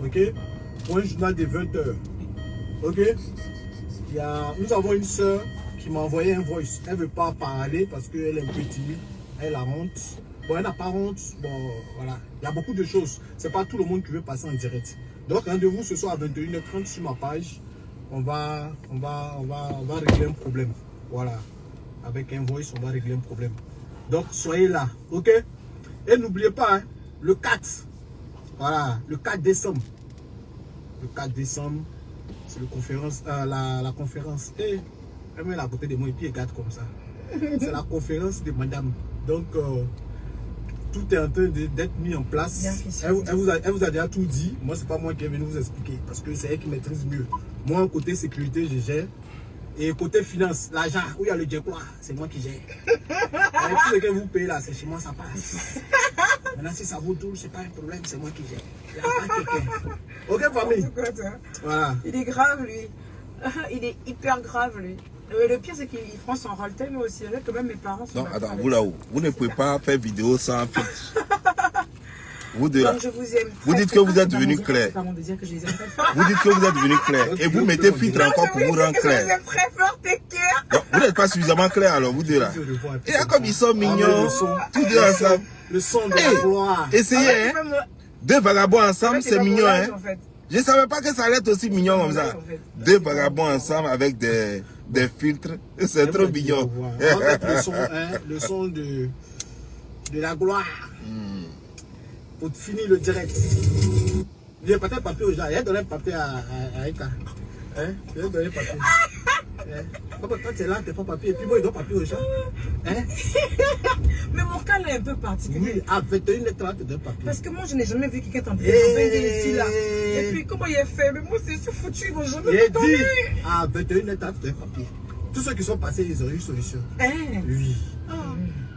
ok, pour un journal de 20 heures. Ok, nous avons une soeur qui m'a envoyé un voice. Elle ne veut pas parler parce qu'elle est un peu timide. Elle a honte. Bon, elle n'a pas honte. Bon, voilà. Il y a beaucoup de choses. C'est pas tout le monde qui veut passer en direct. Donc, rendez-vous ce soir à 21h30 sur ma page. On va régler un problème. Voilà. Avec un voice, on va régler un problème. Donc, soyez là. Ok? Et n'oubliez pas, hein, le 4. Voilà. Le 4 décembre. Le 4 décembre. C'est la conférence. Et elle met à côté de moi et puis elle regarde comme ça. C'est la conférence de madame. Donc, tout est en train d'être mis en place. Elle vous a déjà tout dit. Moi, c'est pas moi qui est venu vous expliquer. Parce que c'est elle qui maîtrise mieux. Moi, côté sécurité, je gère. Et côté finance, l'argent, où il y a le diapo, c'est moi qui gère. Tout ce que vous payez là, c'est chez moi, ça passe. Maintenant, si ça vous touche, c'est pas un problème, c'est moi qui gère. Il n'y a pas quelqu'un. Ok, famille? Voilà. Il est grave, lui. Il est hyper grave, lui. Le pire, c'est qu'il prend son rôle moi aussi. Là, quand même, mes parents sont. Non, attends, vous là-haut, vous ne pouvez pas faire vidéo sans filtre. Vous deux là. Je vous aime. Vous dites que vous êtes devenu clair. Vous dites que vous êtes devenu clair. Et vous mettez filtre encore pour vous rendre clair. Je vous aime très fort, t'es clair. Donc, vous n'êtes pas suffisamment clair alors, vous deux là. Et là, comme ils sont mignons, tous deux ensemble. Le son de la gloire. Essayez, hein. Deux vagabonds ensemble, c'est mignon, hein. Je ne savais pas que ça allait être aussi mignon comme ça. Deux vagabonds ensemble avec des filtres. C'est trop mignon. Le son de la gloire. Pour finir le direct. Il a pas de papier aux gens. Il a donné le papier à Eka. Hein? Il a donné le papier. Quand tu es là, tu n'as pas papier. Et puis moi, il donne papier aux gens. Hein? Mais mon cas est un peu particulier. Oui, à 21h30, tu donnes papier. Parce que moi, je n'ai jamais vu quelqu'un t'embêter ici, là. Et puis, comment il a fait? Mais moi, c'est foutu, ils vont jamais me donner. À 21h30, tu donnes papier. Tous ceux qui sont passés, ils ont eu une solution. Oui.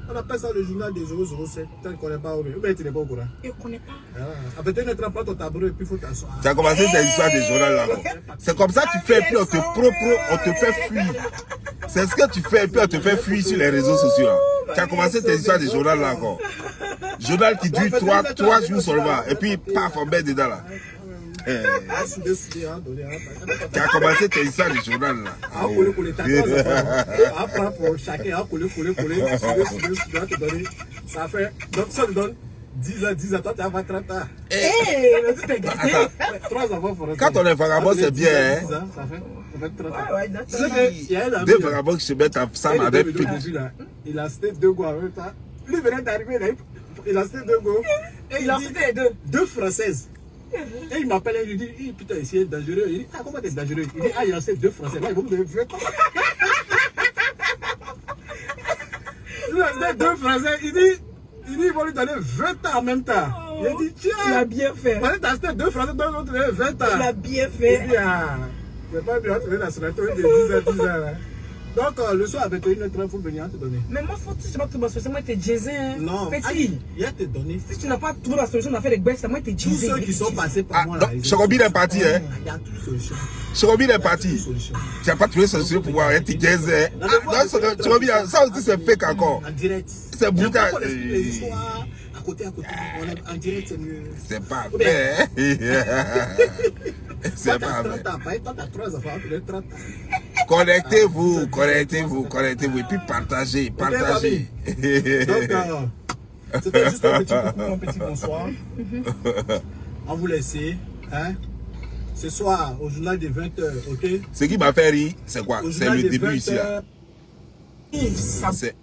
On appelle ça le journal des 007. Tu ne connais pas, mais tu n'es pas au courant. Je ne connais pas. À 21h30, prends ton tableau et puis il faut t'asseoir. Tu as commencé tes histoires des journal là. C'est comme ça que tu fais et puis on te fait fuir. C'est ce que tu fais et puis on te fait fuir sur les réseaux sociaux là. Tu as commencé tes histoires des journal là encore. Journal qui dure 3 jours seulement et puis paf, on met dedans là. Tu as commencé tes histoires du journal là. Après pour chacun, ça fait. Donc ça nous donne 10 ans, toi tu as 30 ans. Attends. 3 enfants. Quand on est vagabond, c'est bien. Hein? Ça fait 30 ans. Deux vagabonds qui se mettent ensemble avec filtre. Il a cité 2 gars en même temps. Lui venait d'arriver, il a cité 2 gars. Il a cité 2 françaises. Et il m'appelle et il dit, putain, ici est dangereux. Il dit, comment t'es dangereux? Il dit, il y a ces 2 français. Là, ils vont me donner 20 ans. Il a ces 2 français. Il dit, ils vont lui donner 20 ans en même temps. Il a dit, tiens. Il a bien fait. Quand tu as cité 2 français, donc l'autre 20 ans. Il a bien fait. Il dit, c'est pas bien, tu es nationalité de 10 ans. Donc, le soir à 21h30, il faut venir te donner. Mais moi, si tu n'as pas trouvé la solution, moi, t'es jazzé. Non, petit. Il a te donné. Si tu n'as pas trouvé la solution, on a fait les baisses, moi, t'es jazzé. Tous ceux qui sont passés par moi là. Chocobine est parti, hein? Il y a toute solution. Chocobine est parti. Tu n'as pas trouvé solution pour voir un petit jazz. Chocobine, ça aussi, c'est fake encore. En direct. C'est brutal. À côté, en direct, c'est mieux. C'est pas vrai. C'est pas vrai. Toi, t'as 3 enfants, tu as 30 ans. Connectez-vous, et puis partagez. Donc, c'était juste un petit coucou, un petit bonsoir. On vous laisse. Hein? Ce soir, au journal des 20h, ok? Ce qui m'a fait rire, c'est quoi? C'est le début ici.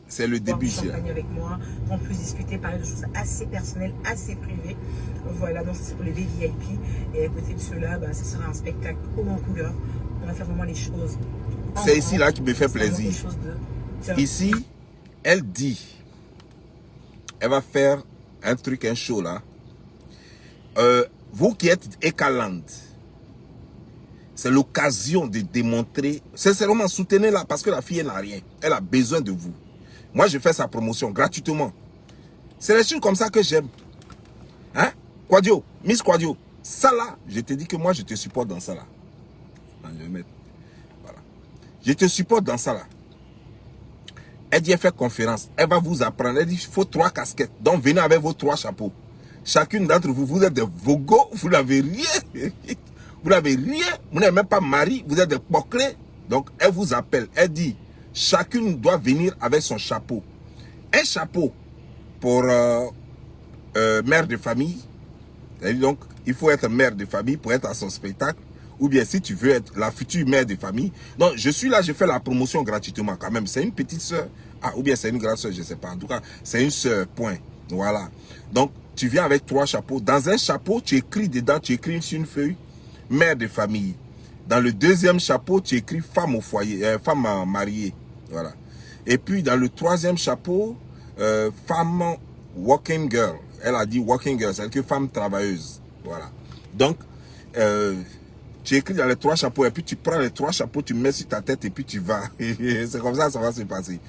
C'est le début ici. Avec moi, on peut discuter, parler de choses assez personnelles, assez privées. Voilà, donc c'est pour les VIP. Et à côté de cela, ce sera un spectacle haut en couleur. On va faire vraiment les choses. C'est ici là qui me fait plaisir. Ici, elle dit, elle va faire un truc, un show là. Vous qui êtes Ekaland, c'est l'occasion de démontrer, sincèrement soutenez-la parce que la fille elle n'a rien. Elle a besoin de vous. Moi je fais sa promotion gratuitement. C'est les choses comme ça que j'aime. Hein? Quadio, Miss Quadio, ça là, je te dis que moi je te supporte dans ça là. Je vais mettre. Voilà. Je te supporte dans ça là. Elle dit, elle fait conférence. Elle va vous apprendre. Elle dit, il faut 3 casquettes. Donc, venez avec vos 3 chapeaux. chacune d'entre vous, vous êtes des vogos, vous n'avez rien. Vous n'avez rien, vous n'êtes même pas marié, vous êtes des poclés. Donc, elle vous appelle, elle dit, chacune doit venir avec son chapeau. Un chapeau pour mère de famille. Donc, il faut être mère de famille pour être à son spectacle. Ou bien, si tu veux être la future mère de famille. Donc, je suis là, je fais la promotion gratuitement quand même. C'est une petite soeur. Ah, ou bien c'est une grande soeur, je ne sais pas. En tout cas, c'est une soeur, point. Voilà. Donc, tu viens avec 3 chapeaux. Dans un chapeau, tu écris dedans, tu écris sur une feuille, mère de famille. Dans le deuxième chapeau, tu écris femme au foyer, femme mariée. Voilà. Et puis, dans le troisième chapeau, femme working girl. Elle a dit working girl, c'est-à-dire que femme travailleuse. Voilà. Donc, tu écris dans les 3 chapeaux et puis tu prends les 3 chapeaux, tu mets sur ta tête et puis tu vas. C'est comme ça va se passer.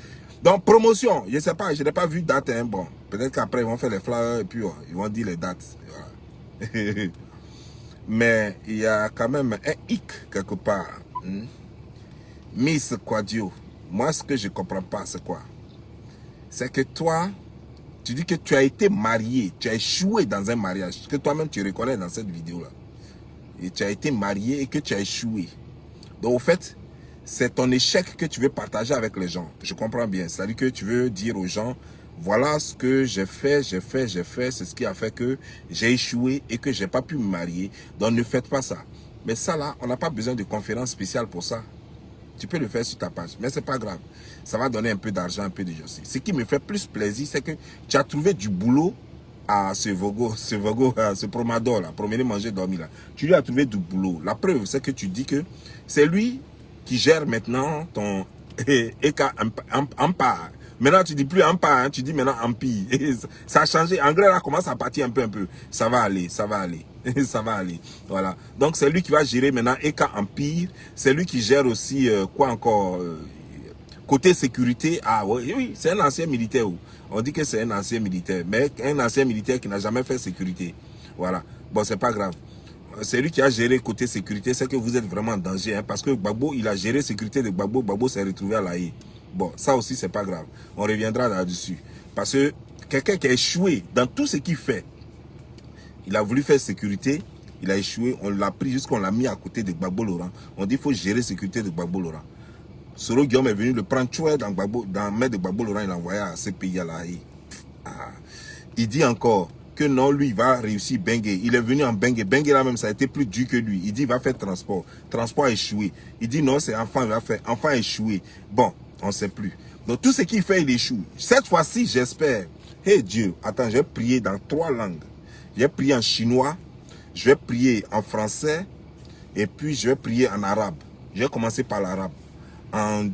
Donc, promotion, je ne sais pas, je n'ai pas vu date. Hein. Bon, peut-être qu'après, ils vont faire les flyers et puis ils vont dire les dates. Voilà. Mais il y a quand même un hic quelque part. Miss Quadio, moi, ce que je ne comprends pas, c'est quoi? C'est que toi, tu dis que tu as été marié, tu as échoué dans un mariage, que toi-même tu reconnais dans cette vidéo-là. Et tu as été marié et que tu as échoué. Donc, au fait, c'est ton échec que tu veux partager avec les gens. Je comprends bien. C'est-à-dire que tu veux dire aux gens, voilà ce que j'ai fait, c'est ce qui a fait que j'ai échoué et que je n'ai pas pu me marier. Donc, ne faites pas ça. Mais ça, là, on n'a pas besoin de conférence spéciale pour ça. Tu peux le faire sur ta page, mais ce n'est pas grave. Ça va donner un peu d'argent, un peu de choses. Ce qui me fait plus plaisir, c'est que tu as trouvé du boulot à ce promador là, promener, manger, dormir là. Tu lui as trouvé du boulot. La preuve, c'est que tu dis que c'est lui qui gère maintenant ton Eka Empire. Maintenant, tu dis plus Empire, hein, tu dis maintenant Empire. Ça a changé. Anglais là commence à partir un peu. Ça va aller, ça va aller. Ça va aller. Voilà. Donc, c'est lui qui va gérer maintenant Eka Empire. C'est lui qui gère aussi, quoi encore côté sécurité. Ah oui, c'est un ancien militaire. On dit que c'est un ancien militaire. Mais un ancien militaire qui n'a jamais fait sécurité. Voilà. Bon, c'est pas grave. C'est lui qui a géré côté sécurité. C'est que vous êtes vraiment en danger. Hein, parce que Gbagbo, il a géré sécurité de Gbagbo. Gbagbo s'est retrouvé à la haie. Bon, ça aussi, c'est pas grave. On reviendra là-dessus. Parce que quelqu'un qui a échoué dans tout ce qu'il fait, il a voulu faire sécurité, il a échoué, on l'a pris jusqu'on l'a mis à côté de Gbagbo Laurent. On dit qu'il faut gérer sécurité de Gbagbo Laurent. Soro Guillaume est venu le prendre dans le main de Gbagbo Laurent, il l'a envoyé à ce pays à la haie. Il dit encore que non, lui, il va réussir Bengue. Il est venu en Bengue. Bengue là même, ça a été plus dur que lui. Il dit il va faire transport. Transport a échoué. Il dit non, c'est enfant, il va faire. Enfant a échoué. Bon, on ne sait plus. Donc tout ce qu'il fait, il échoue. Cette fois-ci, j'espère. Hey Dieu, attends, je vais prier dans 3 langues. Je vais prier en chinois, je vais prier en français, et puis je vais prier en arabe. Je vais commencer par l'arabe. En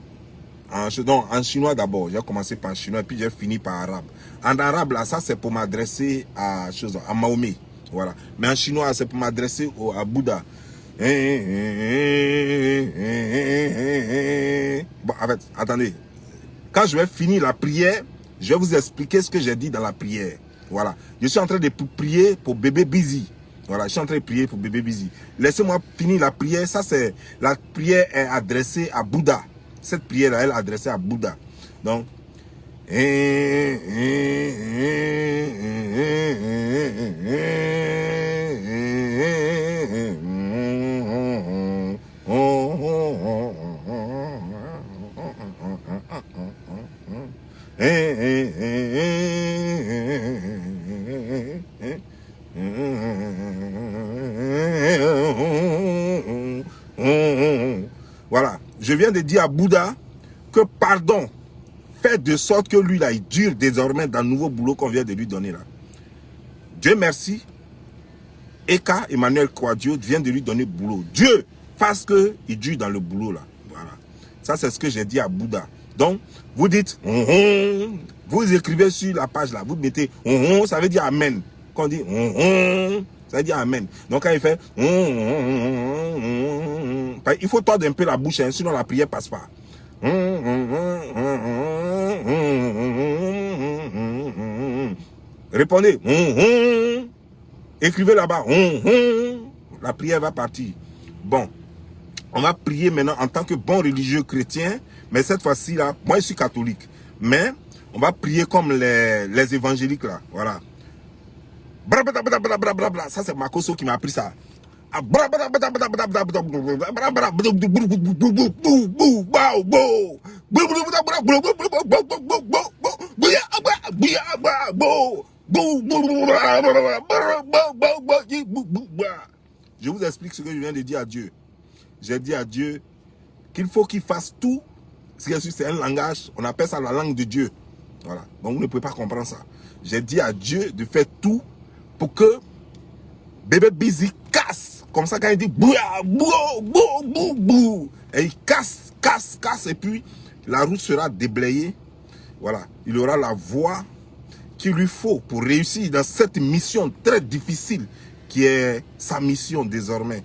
chinois d'abord, je vais commencer par chinois, et puis je vais finir par arabe. En arabe, là, ça c'est pour m'adresser à Mahomet. Voilà. Mais en chinois, c'est pour m'adresser à Bouddha. Bon, en fait, attendez. Quand je vais finir la prière, je vais vous expliquer ce que j'ai dit dans la prière. Voilà. Je suis en train de prier pour bébé Busy. Voilà, je suis en train de prier pour bébé Busy. Laissez-moi finir la prière. Ça, c'est la prière est adressée à Bouddha. Cette prière-là, elle est adressée à Bouddha. Donc, voilà, je viens de dire à Bouddha que pardon, fait de sorte que lui là, il dure désormais dans le nouveau boulot qu'on vient de lui donner là. Dieu merci, Eka Emmanuel Quadio vient de lui donner boulot. Dieu fasse qu'il dure dans le boulot là. Voilà. Ça c'est ce que j'ai dit à Bouddha. Donc, vous dites, vous écrivez sur la page là, vous mettez, ça veut dire Amen. Quand on dit, ça veut dire Amen. Donc quand il fait, il faut tordre un peu la bouche, hein, sinon la prière passe pas. Répondez, écrivez là-bas, la prière va partir. Bon, on va prier maintenant en tant que bon religieux chrétien, mais cette fois-ci là, moi je suis catholique, mais on va prier comme les évangéliques là, voilà. Ça, c'est Makoso qui m'a appris ça. Je vous explique ce que je viens de dire à Dieu. J'ai dit à Dieu qu'il faut qu'il fasse tout. C'est un langage, on appelle ça la langue de Dieu. Voilà. Donc vous ne pouvez pas comprendre ça. J'ai dit à Dieu de faire tout pour que bébé Busy casse. Comme ça, quand il dit bouh, bouh, bouh, bouh, bouh, et il casse, et puis la route sera déblayée. Voilà. Il aura la voix qu'il lui faut pour réussir dans cette mission très difficile qui est sa mission désormais.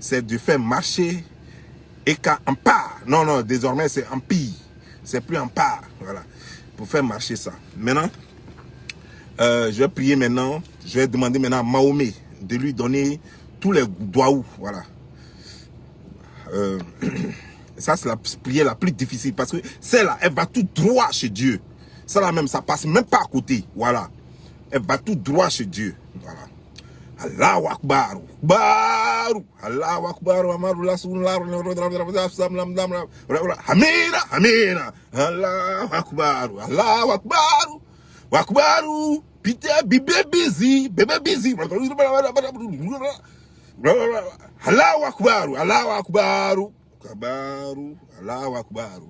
C'est de faire marcher Eka en part. Non, désormais c'est empire. C'est plus en part. Voilà. Pour faire marcher ça. Maintenant, je vais prier maintenant. Je vais demander maintenant à Mahomet de lui donner tous les doigts. Voilà. Ça, c'est la prière la plus difficile parce que celle-là, elle va tout droit chez Dieu. Ça-là même, ça passe même pas à côté. Voilà. Elle va tout droit chez Dieu. Voilà. Allahu Akbar. Baru. Allahu Akbar. Amaru la sunnar. Hamina. Hamina. Allahu Akbar. Allahu Akbar. Wakbaru. Pite bébé busy. Bébé busy. Allahu Akbar. Allahu Akbar. Kabaru. Allahu Akbar.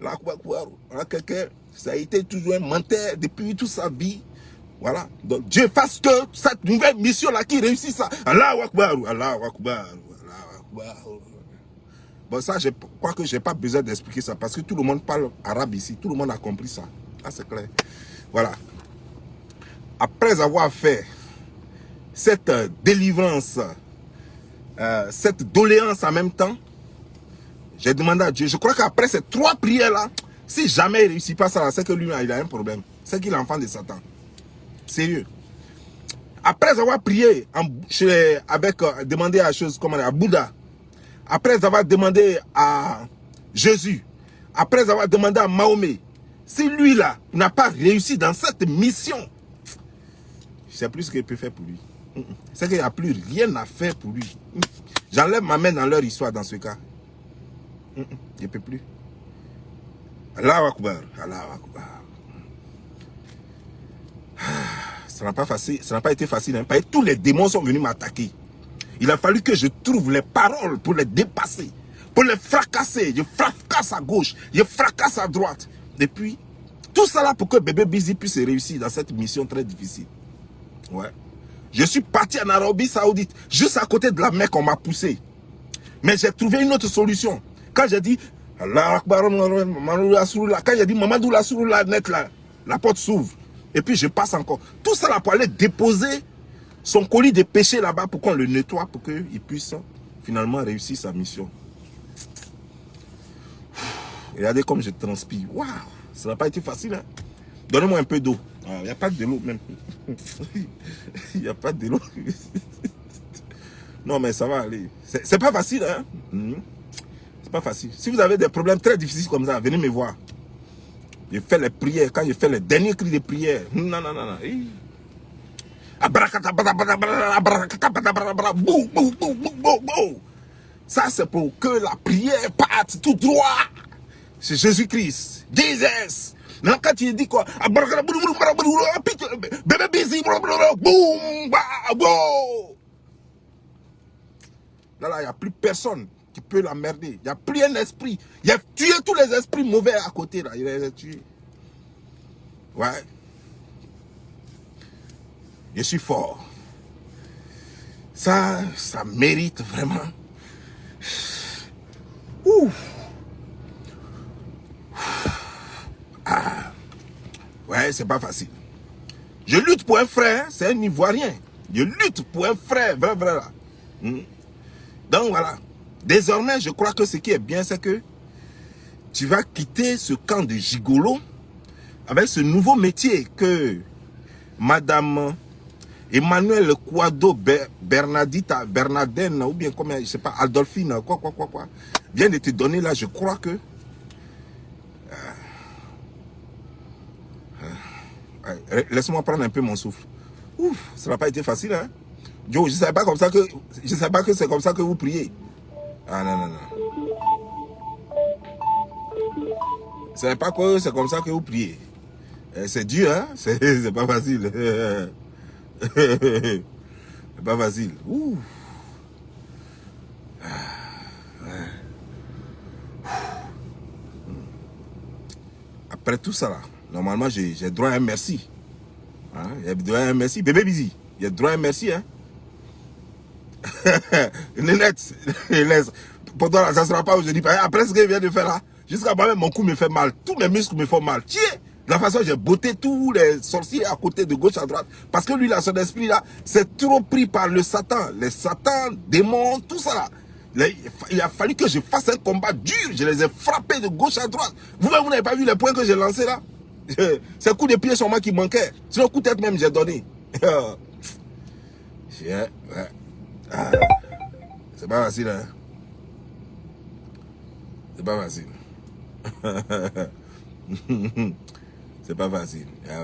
Allahu Akbar. Voilà quelqu'un, ça a été toujours un menteur depuis toute sa vie. Voilà. Donc Dieu fasse que cette nouvelle mission-là qui réussisse ça. Allahu Akbar. Allahu Akbar. Allahu Akbar. Bon, ça, je crois que je n'ai pas besoin d'expliquer ça parce que tout le monde parle arabe ici. Tout le monde a compris ça. Ah, c'est clair. Voilà. Après avoir fait cette délivrance, cette doléance en même temps, j'ai demandé à Dieu. Je crois qu'après ces 3 prières-là, si jamais il ne réussit pas ça, c'est que lui, il a un problème. C'est qu'il est enfant de Satan. Sérieux. Après avoir prié, avec demandé à chose comme à Bouddha, après avoir demandé à Jésus, après avoir demandé à Mahomet, si lui-là n'a pas réussi dans cette mission, je ne sais plus ce qu'il peut faire pour lui. C'est qu'il n'y a plus rien à faire pour lui. J'enlève ma main dans leur histoire dans ce cas. Je ne peux plus. Allahu Akbar. Allahu Akbar. Ça n'a pas facile, ça n'a pas été facile. Hein, parce que tous les démons sont venus m'attaquer. Il a fallu que je trouve les paroles pour les dépasser, pour les fracasser. Je fracasse à gauche, je fracasse à droite. Et puis, tout ça là pour que bébé Busy puisse réussir dans cette mission très difficile. Ouais. Je suis parti en Arabie Saoudite, juste à côté de la Mecque, on m'a poussé. Mais j'ai trouvé une autre solution. Quand j'ai dit, Allah Akbar, quand j'ai dit Mamadou Rasulullah net là, la porte s'ouvre. Et puis je passe encore. Tout ça là pour aller déposer son colis de péché là-bas pour qu'on le nettoie, pour qu'il puisse finalement réussir sa mission. Regardez comme je transpire. Waouh, ça n'a pas été facile. Hein? Donnez-moi un peu d'eau. Il n'y a pas de l'eau même. Il n'y a pas de l'eau. Non mais ça va aller. C'est pas facile. Hein? C'est pas facile. Si vous avez des problèmes très difficiles comme ça, venez me voir. Je fais les prières. Quand je fais les derniers cris de prière. Non. Ça c'est pour que la prière parte tout droit. C'est Jésus-Christ. Jesus. Maintenant quand tu dis quoi? Bébé Busy. Là, il n'y a plus personne qui peut l'emmerder. Il n'y a plus un esprit. Il a tué tous les esprits mauvais à côté. Là. Il les a tués. Ouais. Je suis fort. Ça mérite vraiment. Ah. Ouais, c'est pas facile. Je lutte pour un frère, c'est un Ivoirien. Je lutte pour un frère, vrai là. Donc voilà. Désormais, je crois que ce qui est bien, c'est que tu vas quitter ce camp de gigolo avec ce nouveau métier que Madame Emmanuel Quado Bernardine, ou bien comme, je sais pas, Adolphine, quoi, vient de te donner là. Je crois que laisse-moi prendre un peu mon souffle. Ouf, ça n'a pas été facile, hein. Joe, je ne savais pas que c'est comme ça que vous priez. Ah non, non, non. Je ne savais pas que c'est comme ça que vous priez. C'est dur, hein. C'est pas facile. C'est pas facile. Ouf. Après tout ça, là, normalement, j'ai droit à un merci. Hein? J'ai droit à un merci. Bébé Busy, j'ai droit à un merci. Hein? Nénette, pendant ça ne sera pas aujourd'hui. Après ce qu'il vient de faire là, jusqu'à moi-même, mon cou me fait mal. Tous mes muscles me font mal. Tiens, de la façon j'ai botté tous les sorciers à côté de gauche à droite. Parce que lui, là, son esprit là, c'est trop pris par le Satan. Les Satans, démons, tout ça là. Il a fallu que je fasse un combat dur. Je les ai frappés de gauche à droite. Vous-même, vous n'avez pas vu les points que j'ai lancés là? C'est coup de pied sur moi qui manquait. Sinon, coup de tête même, j'ai donné. Ouais. Ah, c'est pas facile, hein? C'est pas facile. C'est pas facile. Ah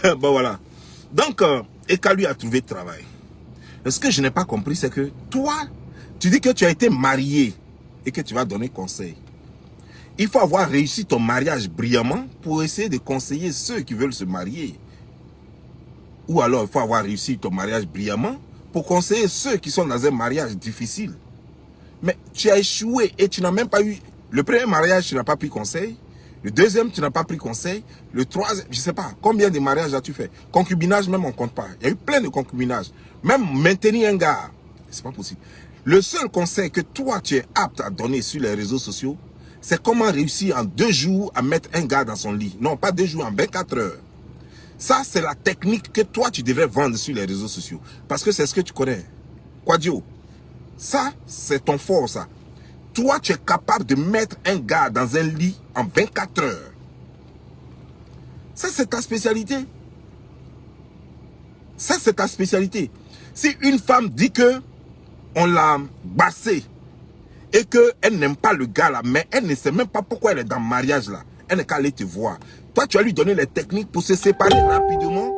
ouais. Bon, voilà. Donc, Eka lui a trouvé travail. Ce que je n'ai pas compris, c'est que toi, tu dis que tu as été marié et que tu vas donner conseil. Il faut avoir réussi ton mariage brillamment pour essayer de conseiller ceux qui veulent se marier. Ou alors, il faut avoir réussi ton mariage brillamment pour conseiller ceux qui sont dans un mariage difficile. Mais tu as échoué et tu n'as même pas eu... Le premier mariage, tu n'as pas pris conseil. Le deuxième, tu n'as pas pris conseil. Le troisième, je ne sais pas, combien de mariages as-tu fait? Concubinage, même on ne compte pas. Il y a eu plein de concubinages. Même maintenir un gars, c'est pas possible. Le seul conseil que toi, tu es apte à donner sur les réseaux sociaux, c'est comment réussir en 2 jours à mettre un gars dans son lit. Non, pas 2 jours, en 24 heures. Ça, c'est la technique que toi, tu devrais vendre sur les réseaux sociaux. Parce que c'est ce que tu connais. Quadio, ça, c'est ton fort, ça. Toi, tu es capable de mettre un gars dans un lit en 24 heures. Ça, c'est ta spécialité. Ça, c'est ta spécialité. Si une femme dit que on l'a bassée et qu'elle n'aime pas le gars là, mais elle ne sait même pas pourquoi elle est dans le mariage là, elle n'est qu'à aller te voir. Toi, tu vas lui donner les techniques pour se séparer rapidement.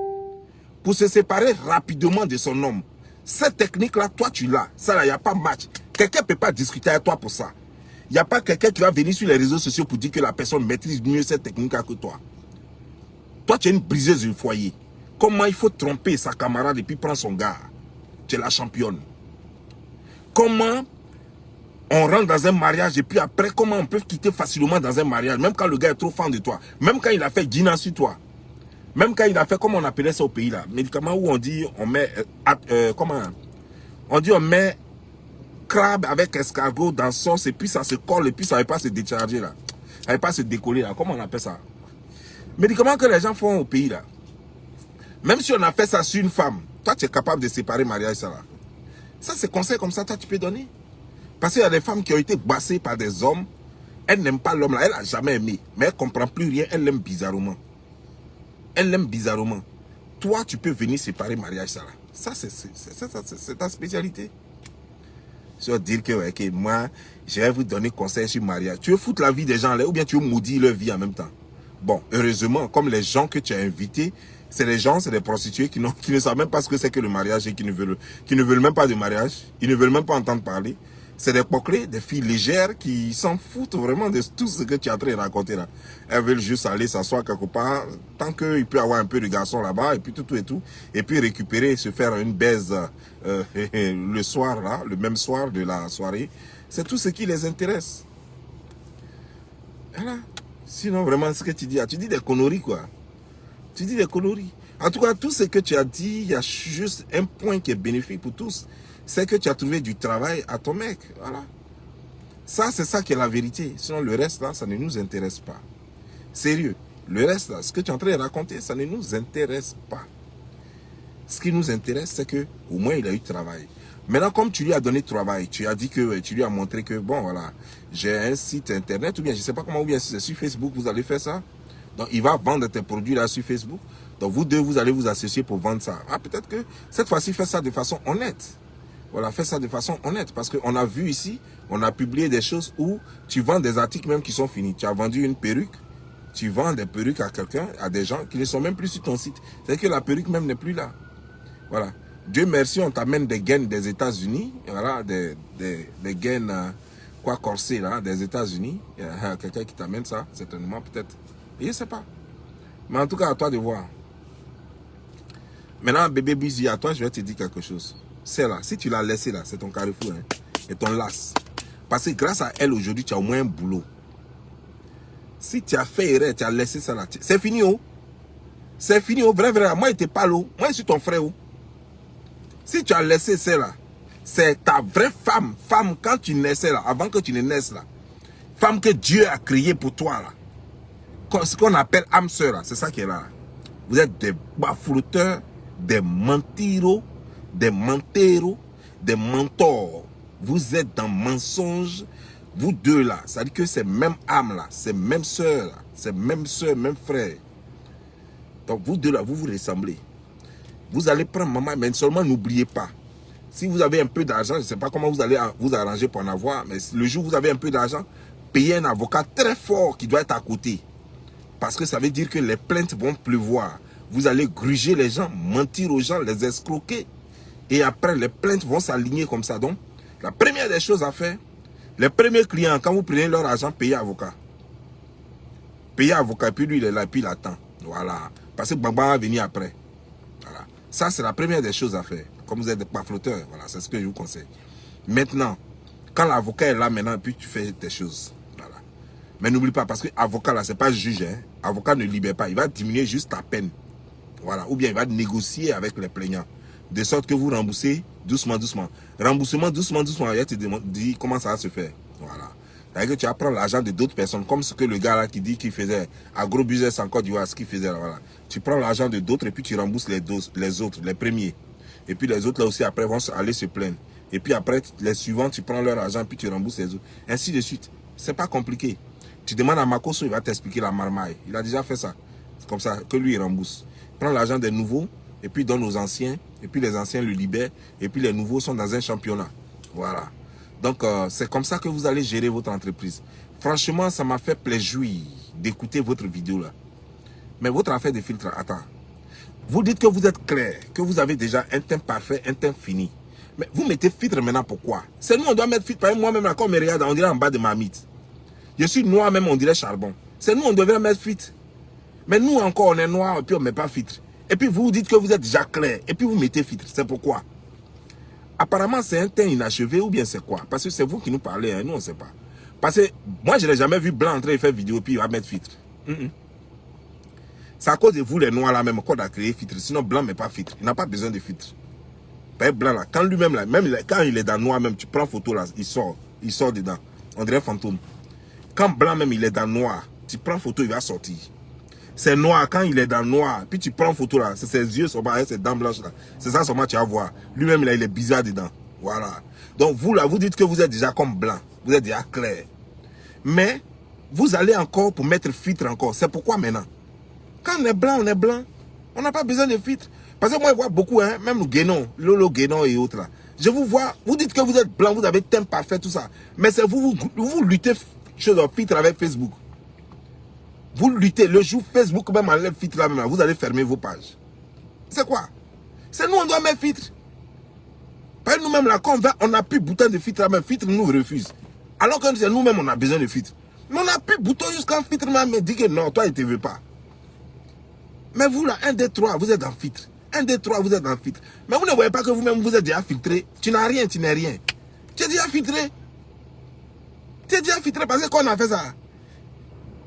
Pour se séparer rapidement de son homme. Cette technique-là, toi, tu l'as. Ça, là, il n'y a pas match. Quelqu'un ne peut pas discuter avec toi pour ça. Il n'y a pas quelqu'un qui va venir sur les réseaux sociaux pour dire que la personne maîtrise mieux cette technique-là que toi. Toi, tu es une briseuse du foyer. Comment il faut tromper sa camarade et puis prendre son gars? Tu es la championne. Comment on rentre dans un mariage et puis après, comment on peut quitter facilement dans un mariage, même quand le gars est trop fan de toi, même quand il a fait dîner sur toi, même quand il a fait, comment on appelait ça au pays là, médicament où on dit, on met, comment, on dit on met crabe avec escargot dans sauce et puis ça se colle et puis ça ne va pas se décharger là, ça ne va pas se décoller là, comment on appelle ça? Médicament que les gens font au pays là. Même si on a fait ça sur une femme, toi tu es capable de séparer mariage ça là. Ça c'est conseil comme ça, toi tu peux donner. Parce qu'il y a des femmes qui ont été bassées par des hommes. Elle n'aime pas l'homme là. Elle n'a jamais aimé. Mais elle ne comprend plus rien. Elle l'aime bizarrement. Elle l'aime bizarrement. Toi, tu peux venir séparer mariage ça là. Ça, c'est ta spécialité. Tu vas dire que, ouais, que moi, je vais vous donner conseil sur mariage. Tu veux foutre la vie des gens là ou bien tu veux maudire leur vie en même temps. Bon, heureusement, comme les gens que tu as invités, c'est des gens, c'est des prostituées qui ne savent même pas ce que c'est que le mariage et qui ne veulent même pas de mariage. Ils ne veulent même pas entendre parler. C'est des poclés, des filles légères qui s'en foutent vraiment de tout ce que tu es en train de raconter là. Elles veulent juste aller s'asseoir quelque part, tant qu'il peut y avoir un peu de garçons là-bas, et puis tout et tout. Et puis récupérer, se faire une baise le soir là, le même soir de la soirée. C'est tout ce qui les intéresse. Voilà. Sinon vraiment ce que tu dis des conneries quoi. Tu dis des conneries. En tout cas, tout ce que tu as dit, il y a juste un point qui est bénéfique pour tous. C'est que tu as trouvé du travail à ton mec. Voilà. Ça, c'est ça qui est la vérité. Sinon, le reste, là, ça ne nous intéresse pas. Sérieux. Le reste, là, ce que tu es en train de raconter, ça ne nous intéresse pas. Ce qui nous intéresse, c'est que au moins, il a eu travail. Maintenant, comme tu lui as donné travail, tu as dit que tu lui as montré que, bon, voilà, j'ai un site internet, ou bien, je ne sais pas comment, ou bien si c'est sur Facebook, vous allez faire ça. Donc, il va vendre tes produits là sur Facebook. Donc, vous deux, vous allez vous associer pour vendre ça. Ah, peut-être que cette fois-ci, faites ça de façon honnête. Voilà, fais ça de façon honnête. Parce qu'on a vu ici, on a publié des choses où tu vends des articles même qui sont finis. Tu as vendu une perruque tu vends des perruques à quelqu'un, à des gens qui ne sont même plus sur ton site. C'est que la perruque même n'est plus là. Voilà. Dieu merci, on t'amène des gaines des États-Unis, voilà, des gaines corsées là, des États-Unis. Il y a quelqu'un qui t'amène ça, certainement, peut-être. Je ne sais pas. Mais en tout cas, à toi de voir. Maintenant, bébé Busy, à toi, je vais te dire quelque chose. C'est là, si tu l'as laissé là, c'est ton carrefour, hein, et ton las. Parce que grâce à elle, aujourd'hui, tu as au moins un boulot. Si tu as fait erreur, tu as laissé ça là, c'est fini, oh. C'est fini, oh, vrai. Moi, je te parle, oh. Moi, je suis ton frère, oh. Si tu as laissé ça là, c'est ta vraie femme. Femme, quand tu naissais là, avant que tu ne naisses là. Femme que Dieu a créée pour toi là. Ce qu'on appelle âme sœur là, c'est ça qui est là. Vous êtes des baflouteurs, des mentiros, des menteros, des mentors. Vous êtes dans mensonge. Vous deux là, ça veut dire que c'est même âme là, c'est même sœur là, c'est même sœur, même frère. Donc vous deux là, vous vous ressemblez. Vous allez prendre maman, mais seulement n'oubliez pas. Si vous avez un peu d'argent, je ne sais pas comment vous allez vous arranger pour en avoir, mais le jour où vous avez un peu d'argent, payez un avocat très fort qui doit être à côté. Parce que ça veut dire que les plaintes vont pleuvoir. Vous allez gruger les gens, mentir aux gens, les escroquer. Et après, les plaintes vont s'aligner comme ça. Donc, la première des choses à faire, les premiers clients, quand vous prenez leur argent, payez avocat. Payez avocat, et puis lui, il est là, et puis il attend. Voilà. Parce que Baba va venir après. Voilà. Ça, c'est la première des choses à faire. Comme vous êtes des pafloteurs, voilà, c'est ce que je vous conseille. Maintenant, quand l'avocat est là maintenant, puis tu fais tes choses. Voilà. Mais n'oublie pas, parce que l'avocat, là, c'est pas juge. Hein. Avocat ne libère pas. Il va diminuer juste ta peine. Voilà. Ou bien il va négocier avec les plaignants. De sorte que vous remboursez doucement, doucement. Remboursement doucement, doucement. Il te dit comment ça va se faire. Voilà. C'est-à-dire que tu vas prendre l'argent de d'autres personnes, comme ce que le gars là qui dit qu'il faisait agrobusiness en Côte d'Ivoire, ce qu'il faisait là, voilà. Tu prends l'argent de d'autres et puis tu rembourses les autres, les premiers. Et puis les autres là aussi après vont aller se plaindre. Et puis après les suivants, tu prends leur argent puis tu rembourses les autres. Ainsi de suite. C'est pas compliqué. Tu demandes à Makoso, il va t'expliquer la marmaille. Il a déjà fait ça. C'est comme ça que lui il rembourse. Prends l'argent des nouveaux et puis donne aux anciens. Et puis les anciens le libèrent. Et puis les nouveaux sont dans un championnat. Voilà. Donc, c'est comme ça que vous allez gérer votre entreprise. Franchement, ça m'a fait plaisir d'écouter votre vidéo là. Mais votre affaire de filtre, attends. Vous dites que vous êtes clair, que vous avez déjà un teint parfait, un teint fini. Mais vous mettez filtre maintenant, pourquoi? C'est nous, on doit mettre filtre. Par exemple, moi-même, là, quand on me regarde, on dirait en bas de ma mythe. Je suis noir même, on dirait charbon. C'est nous, on devrait mettre filtre. Mais nous encore, on est noir et puis on ne met pas filtre. Et puis vous dites que vous êtes déjà clair et puis vous mettez filtre. C'est pourquoi? Apparemment, c'est un teint inachevé ou bien c'est quoi? Parce que c'est vous qui nous parlez, hein, nous on ne sait pas. Parce que moi, je n'ai jamais vu blanc entrer et faire vidéo et puis il va mettre filtre. C'est à cause de vous les noirs là même qu'on a créé filtre. Sinon, blanc mais pas filtre. Il n'a pas besoin de filtre. Pas blanc là. Quand lui-même là, même quand il est dans noir même, tu prends photo là, il sort dedans. On dirait fantôme. Quand blanc même il est dans noir, tu prends photo, il va sortir. C'est noir, quand il est dans noir, puis tu prends photo là, c'est ses yeux, ses dents blanches là. C'est ça seulement tu vas voir. Lui-même là, il est bizarre dedans. Voilà. Donc vous là, vous dites que vous êtes déjà comme blanc. Vous êtes déjà clair. Mais, vous allez encore pour mettre filtre encore. C'est pourquoi maintenant? Quand on est blanc, on est blanc. On n'a pas besoin de filtre. Parce que moi, je vois beaucoup, hein, même le Guénon, Lolo Guénon et autres là. Je vous vois, vous dites que vous êtes blanc, vous avez teint parfait, tout ça. Mais c'est vous luttez sur le filtre avec Facebook. Vous luttez, le jour Facebook même enlève filtre là même, vous allez fermer vos pages. C'est quoi? C'est nous, on doit mettre filtre. Par nous-mêmes là, quand on n'a plus bouton de filtre là même, filtre nous refuse. Alors que c'est nous-mêmes, on a besoin de filtre. Mais on n'a plus bouton jusqu'à filtre même dit que non, toi, il ne te veut pas. Mais vous là, 1, 2, 3, vous êtes dans filtre. 1, 2, 3, vous êtes dans filtre. Mais vous ne voyez pas que vous-même, vous êtes déjà filtré. Tu n'as rien, tu n'es rien. Tu es déjà filtré. Tu es déjà filtré parce que quand on a fait ça,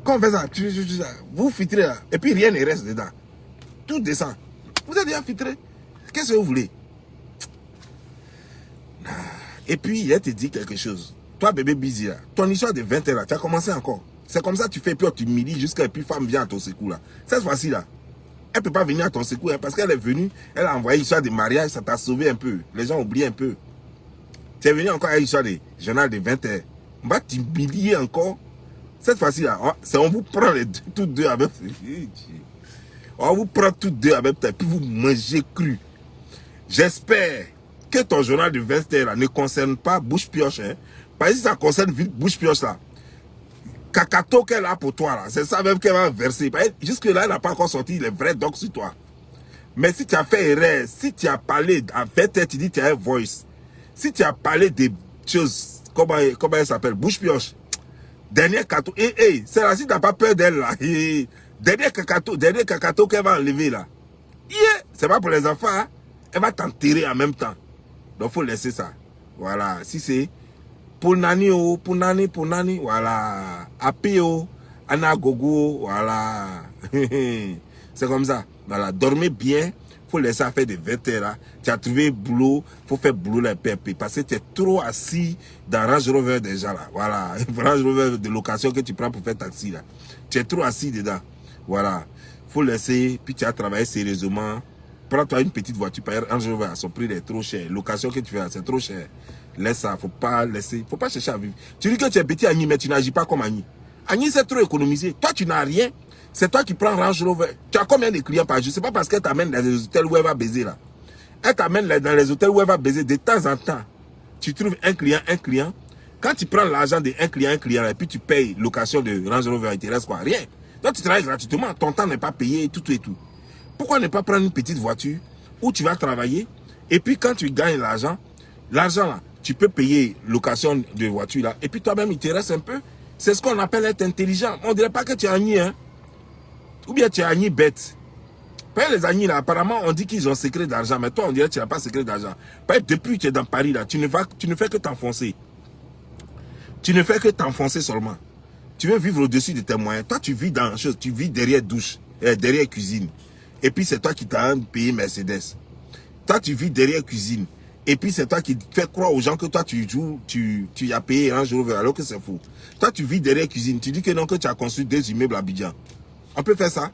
quand on fait ça, vous filtrez là, et puis rien ne reste dedans. Tout descend. Vous êtes déjà filtré. Qu'est-ce que vous voulez? Et puis, elle te dit quelque chose. Toi, bébé Busy, là, ton histoire de 20 ans, là, tu as commencé encore. C'est comme ça que tu fais, puis tu humilies jusqu'à et puis femme vient à ton secours. Là. Cette fois-ci, là, elle ne peut pas venir à ton secours hein, parce qu'elle est venue, elle a envoyé l'histoire de mariage, ça t'a sauvé un peu. Les gens oublient un peu. Tu es venu encore à l'histoire de journal de 20 heures. On va t'humilier encore. Cette fois-ci, là, on vous prend toutes deux avec. On vous prend toutes deux avec et puis vous mangez cru. J'espère que ton journal de 20 heures là, ne concerne pas bouche pioche. Hein, parce que si ça concerne bouche pioche là, cacato qu'elle a pour toi, là, c'est ça même qu'elle va verser. Jusque-là, elle n'a pas encore sorti les vrais docs sur toi. Mais si tu as fait erreur, si tu as parlé, en fait, tu dis que tu as un voice. Si tu as parlé des choses, comment elle s'appelle, bouche pioche. Dernier cacato, c'est là, si tu n'as pas peur d'elle, là. Dernier cacato qu'elle va enlever, là. C'est pas pour les enfants, hein. Elle va t'enterrer en même temps. Donc, il faut laisser ça. Voilà. Si c'est pour nani, voilà. Apio, anagogo, voilà. C'est comme ça. Voilà. Dormez bien. Il faut laisser faire des 20 heures. Là. Tu as trouvé boulot. Il faut faire boulot là, parce que tu es trop assis dans Range Rover déjà là. Voilà. Range Rover de location que tu prends pour faire taxi là. Tu es trop assis dedans. Voilà. Il faut laisser. Puis tu as travaillé sérieusement. Prends-toi une petite voiture. Range Rover à son prix est trop cher. Location que tu fais, c'est trop cher. Laisse ça. Faut pas laisser. Faut pas chercher à vivre. Tu dis que tu es petit Agni, mais tu n'agis pas comme Agni. Agni, c'est trop économisé. Toi, tu n'as rien. C'est toi qui prends Range Rover. Tu as combien de clients par jour? C'est pas parce qu'elle t'amène dans les hôtels où elle va baiser là. Elle t'amène dans les hôtels où elle va baiser de temps en temps. Tu trouves un client. Quand tu prends l'argent de un client, et puis tu payes location de Range Rover, il te reste quoi? Rien. Donc tu travailles gratuitement. Ton temps n'est pas payé, tout et tout. Pourquoi ne pas prendre une petite voiture où tu vas travailler et puis quand tu gagnes l'argent là, tu peux payer location de voiture là et puis toi-même il te reste un peu. C'est ce qu'on appelle être intelligent. On ne dirait pas que tu es Agni, hein. Ou bien tu es Agni bête. Les Agni là, apparemment on dit qu'ils ont secret d'argent, mais toi on dirait que tu n'as pas secret d'argent. Depuis que tu es dans Paris là, tu ne fais que t'enfoncer. Tu ne fais que t'enfoncer seulement. Tu veux vivre au-dessus de tes moyens. Toi tu vis dans chose, tu vis derrière douche, derrière cuisine. Et puis c'est toi qui t'as payé Mercedes. Toi tu vis derrière cuisine. Et puis c'est toi qui fais croire aux gens que toi tu as payé un jour alors que c'est faux. Toi tu vis derrière cuisine. Tu dis que non, que tu as construit des immeubles à Abidjan. On peut faire ça.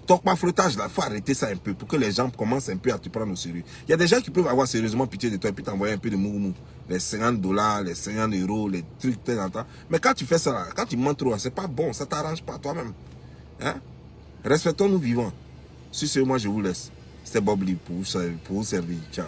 Ton pas flottage là, il faut arrêter ça un peu pour que les gens commencent un peu à te prendre au sérieux. Il y a des gens qui peuvent avoir sérieusement pitié de toi et puis t'envoyer un peu de moumou. Les $50, les 50 €, les trucs, mais quand tu fais ça, là, quand tu mens trop, c'est pas bon, ça t'arrange pas toi-même. Hein? Respectons-nous vivants. Sur ce, moi je vous laisse. C'était Bob Lee pour vous servir. Ciao.